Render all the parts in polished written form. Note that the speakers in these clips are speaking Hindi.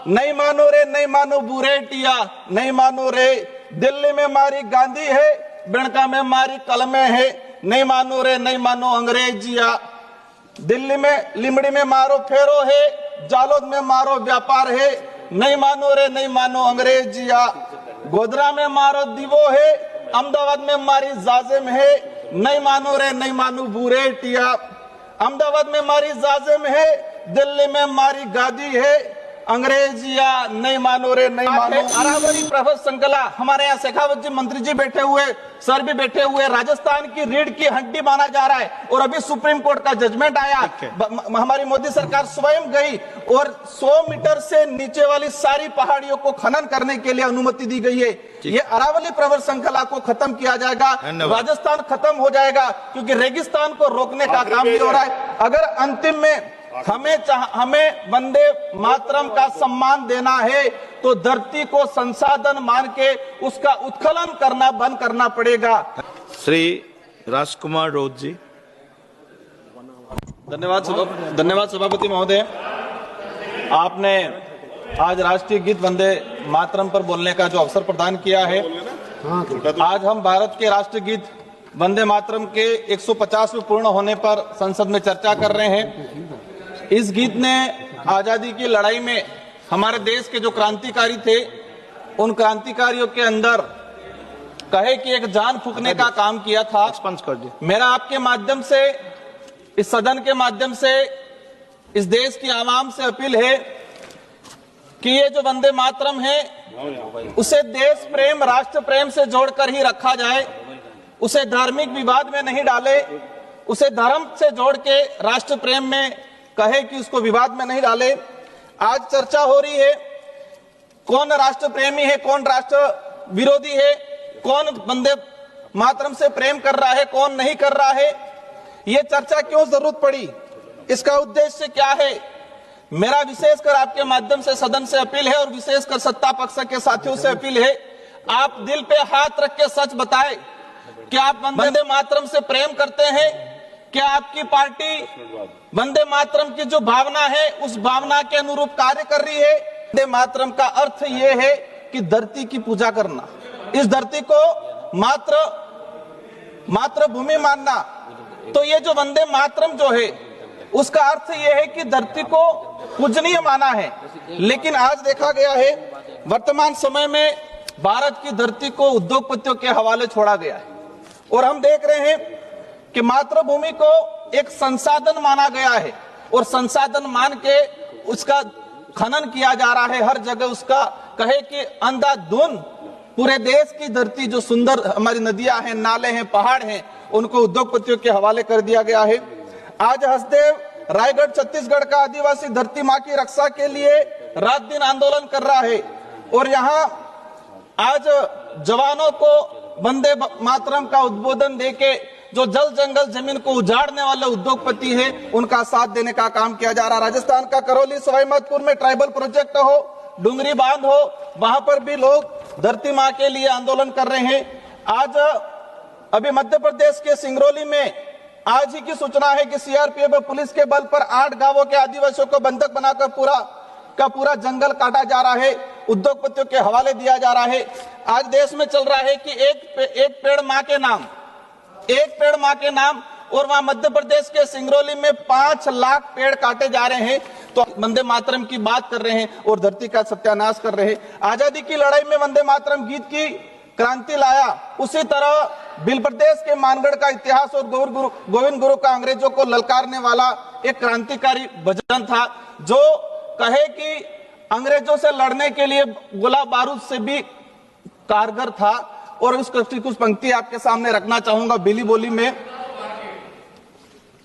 नहीं मानो रे नहीं मानो बुरेटिया, नहीं मानो रे दिल्ली में मारी गांधी है, बिणका में मारी कलमे है, नहीं मानो रे नहीं मानो अंग्रेजिया। दिल्ली में लिमड़ी में मारो फेरो है, जालोद में मारो व्यापार है, नहीं मानो रे नहीं मानो अंग्रेजिया। गोधरा में मारो दीवो है, अहमदाबाद में मारी जाजिम है, नहीं मानो रे नहीं मानो बुरेटिया। अहमदाबाद में मारी जाजिम है, दिल्ली में मारी गादी है, अंग्रेजिया, नहीं मानो रे नहीं मानो। अरावली प्रभा संकला, हमारे यहाँ शेखावत जी मंत्री जी बैठे हुए, सर भी बैठे हुए। राजस्थान की रीढ़ की हड्डी माना जा रहा है और अभी सुप्रीम कोर्ट का जजमेंट आया। हमारी मोदी सरकार स्वयं गई और 100 मीटर से नीचे वाली सारी पहाड़ियों को खनन करने के लिए अनुमति दी गई है। ये अरावली प्रवर श्रृंखला को खत्म किया जाएगा, राजस्थान खत्म हो जाएगा, क्योंकि रेगिस्तान को रोकने का काम भी हो रहा है। अगर अंतिम में हमें वंदे मातरम का सम्मान देना है तो धरती को संसाधन मान के उसका उत्खनन करना बंद करना पड़ेगा। श्री राजकुमार रोज जी। धन्यवाद सभापति महोदय। आपने आज राष्ट्रीय गीत वंदे मातरम पर बोलने का जो अवसर प्रदान किया है। आज हम भारत के राष्ट्रीय गीत वंदे मातरम के 150वें पूर्ण होने पर संसद में चर्चा कर रहे हैं। इस गीत ने आजादी की लड़ाई में हमारे देश के जो क्रांतिकारी थे, उन क्रांतिकारियों के अंदर कहे कि एक जान फूंकने का काम किया था। मेरा आपके माध्यम से, इस सदन के माध्यम से इस देश की आवाम से अपील है कि ये जो वंदे मातरम है उसे देश प्रेम, राष्ट्र प्रेम से जोड़कर ही रखा जाए, उसे धार्मिक विवाद में नहीं डाले, उसे धर्म से जोड़ के राष्ट्र प्रेम में कहे कि उसको विवाद में नहीं डाले। आज चर्चा हो रही है कौन राष्ट्र प्रेमी है, कौन राष्ट्र विरोधी है, कौन वंदे मातरम से प्रेम कर रहा है, कौन नहीं कर रहा है। ये चर्चा क्यों जरूरत पड़ी, इसका उद्देश्य क्या है। मेरा विशेषकर आपके माध्यम से सदन से अपील है और विशेषकर सत्ता पक्ष के साथियों से अपील है, आप दिल पे हाथ रख के सच बताएं कि आप वंदे मातरम से प्रेम करते हैं। क्या आपकी पार्टी वंदे मातरम की जो भावना है उस भावना के अनुरूप कार्य कर रही है। वंदे मातरम का अर्थ ये है कि धरती की पूजा करना, इस धरती को मात्र भूमि मानना। तो ये जो वंदे मातरम जो है उसका अर्थ ये है कि धरती को पूजनीय माना है। लेकिन आज देखा गया है वर्तमान समय में भारत की धरती को उद्योगपतियों के हवाले छोड़ा गया है और हम देख रहे हैं कि मातृभूमि को एक संसाधन माना गया है और संसाधन मान के उसका खनन किया जा रहा है। हर जगह उसका कहे कि अंधाधुंध पूरे देश की धरती जो सुंदर हमारी नदियां हैं, नाले हैं, पहाड़ हैं, उनको उद्योगपतियों के हवाले कर दिया गया है। आज हसदेव रायगढ़ छत्तीसगढ़ का आदिवासी धरती माँ की रक्षा के लिए रात दिन आंदोलन कर रहा है और यहाँ आज जवानों को वंदे मातरम का उद्बोधन देके जो जल जंगल जमीन को उजाड़ने वाले उद्योगपति हैं उनका साथ देने का काम किया जा रहा है। राजस्थान का करौली सवाई माधोपुर में ट्राइबल प्रोजेक्ट हो, डुंगरी बांध हो, वहां पर भी लोग धरती माँ के लिए आंदोलन कर रहे हैं। आज अभी मध्य प्रदेश के सिंगरौली में आज ही की सूचना है कि सीआरपीएफ पुलिस के बल पर 8 गांवों के आदिवासियों को बंधक बनाकर पूरा जंगल काटा जा रहा है, उद्योगपतियों के हवाले दिया जा रहा है। आज देश में चल रहा है कि एक पेड़ माँ के नाम, एक पेड़ माँ के नाम, और वहां मध्य प्रदेश के सिंगरौली में 5 लाख पेड़ काटे जा रहे हैं। तो वंदे मातरम की बात कर रहे हैं और धरती का सत्यानाश कर रहे हैं। आजादी की लड़ाई में वंदे मातरम गीत की क्रांति लाया, उसी तरह भील प्रदेश के मानगढ़ का इतिहास और गोविंद गुरु का अंग्रेजों को ललकारने वाला एक क्रांतिकारी भजन था जो कहे कि अंग्रेजों से लड़ने के लिए गोला बारूद से भी कारगर था। और उसकी कुछ पंक्ति आपके सामने रखना चाहूंगा भीली बोली में।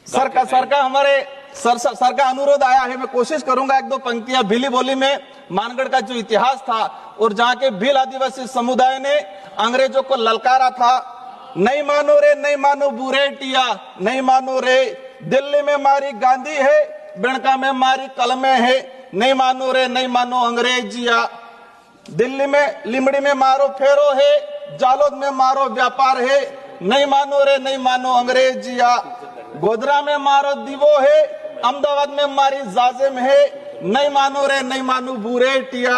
सर का हमारे सर का अनुरोध आया है, मैं कोशिश करूंगा 1-2 पंक्तियां भीली बोली में मानगढ़ का जो इतिहास था और जहां के भील आदिवासी समुदाय ने अंग्रेजों को ललकारा था। नहीं मानो रे नहीं मानो बुरेटिया, नहीं मानो रे दिल्ली में मारी गांधी है, बिणका में मारी कलमे है, नहीं मानो रे नहीं मानो अंग्रेजिया। दिल्ली में लिमड़ी में मारो फेरो है, जालोद में मारो व्यापार है, नहीं मानो रे नहीं मानो अंग्रेजिया। गोधरा में मारो दीवो है, अहमदाबाद में मारी जाजिम है, नहीं मानो रे नहीं मानो बूरे टिया,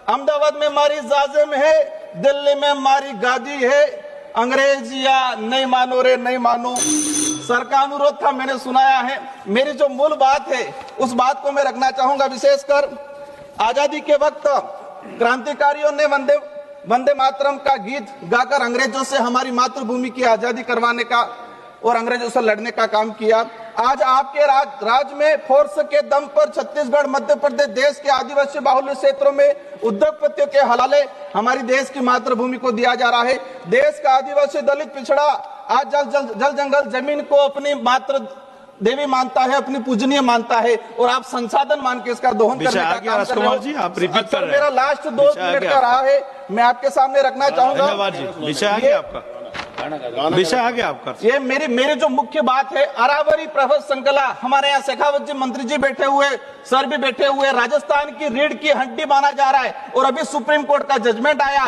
अहमदाबाद में मारी जाजिम है, दिल्ली में मारी गादी है, अंग्रेजिया नहीं मानो रे नहीं मानो। सर का अनुरोध था, मैंने सुनाया है। मेरी जो मूल बात है उस बात को मैं रखना चाहूंगा। विशेषकर आजादी के वक्त क्रांतिकारियों ने वंदे मातरम का गीत गाकर अंग्रेजों से हमारी मातृभूमि की आजादी करवाने का और अंग्रेजों से लड़ने का काम किया। आज आपके राज्य में फोर्स के दम पर छत्तीसगढ़, मध्य प्रदेश, देश के आदिवासी बाहुल्य क्षेत्रों में उद्योगपतियों के हवाले हमारी देश की मातृभूमि को दिया जा रहा है। देश का आदिवासी दलित पिछड़ा आज जल जंगल जमीन को अपनी मातृ देवी मानता है, अपनी पूजनीय मानता है, और आप संसाधन मान के इसका दोहन करने का काम कर रहे हो। जी, आप रिपीट कर रहे हैं। मेरा लास्ट 2 मिनट का रहा है, मैं आपके सामने रखना चाहूंगा। धन्यवाद जी, विषय आ गया आपका, विषय आ गया आपका। ये मेरी जो मुख्य बात है, अरावरी प्रभा श्रृंखला, हमारे यहाँ शेखावत जी मंत्री जी बैठे हुए, सर भी बैठे हुए, राजस्थान की रीढ़ की हड्डी माना जा रहा है, और अभी सुप्रीम कोर्ट का जजमेंट आया।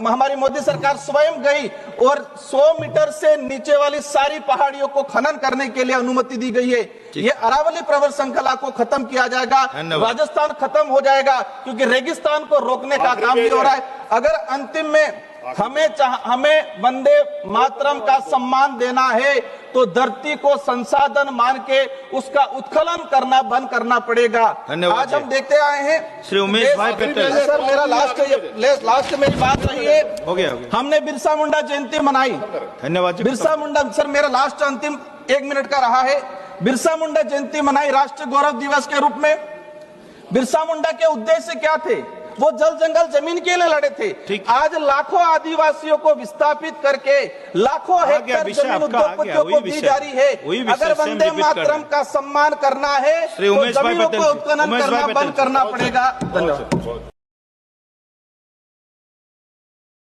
हमारी मोदी सरकार स्वयं गई और 100 मीटर से नीचे वाली सारी पहाड़ियों को खनन करने के लिए अनुमति दी गई है। ये अरावली प्रवर श्रृंखला को खत्म किया जाएगा, राजस्थान खत्म हो जाएगा, क्योंकि रेगिस्तान को रोकने का काम भी हो रहा है। अगर अंतिम में हमें वंदे मातरम का सम्मान देना है तो धरती को संसाधन मान के उसका उत्खनन करना बंद करना पड़ेगा। आज हम देखते आए हैं श्री उमेश भाई पटेल। सर मेरा लास्ट मेरी बात रही है, हो गया। हमने बिरसा मुंडा जयंती मनाई। धन्यवाद जी। बिरसा मुंडा, सर मेरा लास्ट अंतिम 1 मिनट का रहा है। बिरसा मुंडा जयंती मनाई राष्ट्रीय गौरव दिवस के रूप में। बिरसा मुंडा के उद्देश्य क्या थे? वो जल जंगल जमीन के लिए लड़े थे। आज लाखों आदिवासियों को विस्थापित करके लाखों हेक्टेयर जमीन उद्योगपतियों को दी जा रही है। अगर वंदे मातरम का सम्मान करना है तो जमीनों को उत्खनन करना बंद करना पड़ेगा। धन्यवाद।